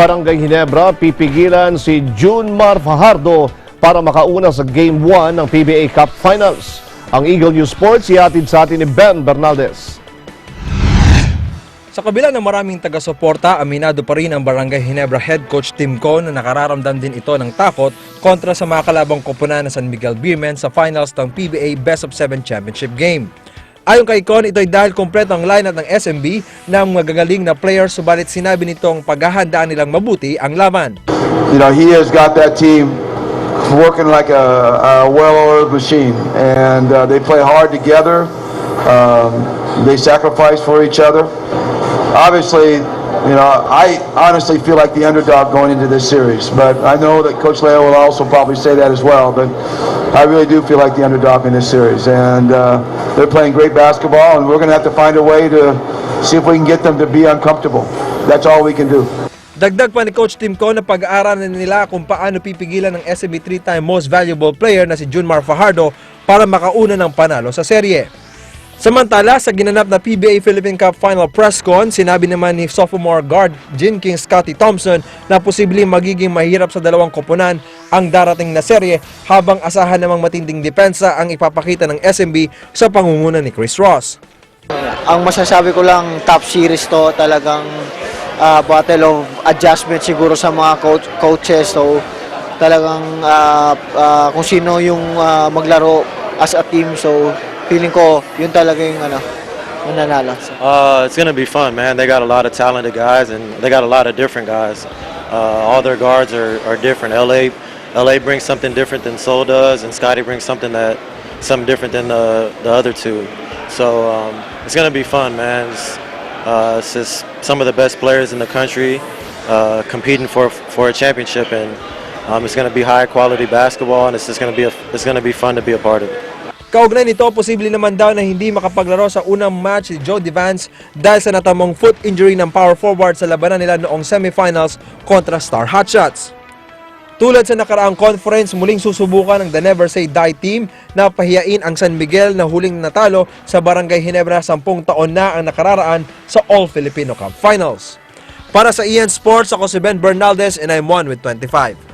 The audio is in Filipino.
Barangay Ginebra pipigilan si Junmar Fajardo para makauna sa Game 1 ng PBA Cup Finals. Ang Eagle News Sports ihatid sa atin ni Ben Bernaldez. Sa kabila ng maraming taga-suporta, aminado pa rin ang Barangay Ginebra head coach Tim Con na nakararamdam din ito ng takot kontra sa mga kalabang koponan ng San Miguel Beermen sa finals ng PBA Best of 7 Championship Game. Ayon kay Con, ito ay dahil kompleto ang lineup ng SMB ng magagaling na players, subalit sinabi nitong paghahandaan nilang mabuti ang laban. You know, he has got that team working like a well-oiled machine, and they play hard together. They sacrifice for each other. Obviously, you know, I honestly feel like the underdog going into this series, but I know that Coach Leo will also probably say that as well, but I really do feel like the underdog in this series, and they're playing great basketball, and we're going to have to find a way to see if we can get them to be uncomfortable. That's all we can do. Dagdag pa ni Coach Tim Con na pag-aaralan nila kung paano pipigilan ng SMB 3-time most valuable player na si Junmar Fajardo para makauna ng panalo sa serye. Samantala, sa ginanap na PBA Philippine Cup Final Press Con, sinabi naman ni sophomore guard Jin-King Scotty Thompson na posibleng magiging mahirap sa dalawang koponan ang darating na serye, habang asahan namang matinding depensa ang ipapakita ng SMB sa pangunguna ni Chris Ross. Ang masasabi ko lang, top series to, talagang battle of adjustment siguro sa mga coaches. So talagang kung sino yung maglaro as a team, so feeling ko yun talaga yung mananalo. It's gonna be fun, man. They got a lot of talented guys, and they got a lot of different guys. All their guards are different. LA brings something different than Seoul does, and Scotty brings something different than the other two. So it's gonna be fun, man. It's just some of the best players in the country competing for a championship, and it's gonna be high quality basketball, and it's gonna be fun to be a part of it. Kaugnay nito, posible naman daw na hindi makapaglaro sa unang match si Jody Vance dahil sa natamong foot injury ng power forward sa labanan nila noong semifinals kontra Star Hotshots. Tulad sa nakaraang conference, muling susubukan ng The Never Say Die team na pahiyain ang San Miguel na huling natalo sa Barangay Ginebra 10 taon na ang nakararaan sa All-Filipino Cup Finals. Para sa Ian Sports, ako si Ben Bernaldez and I'm 1 with 25.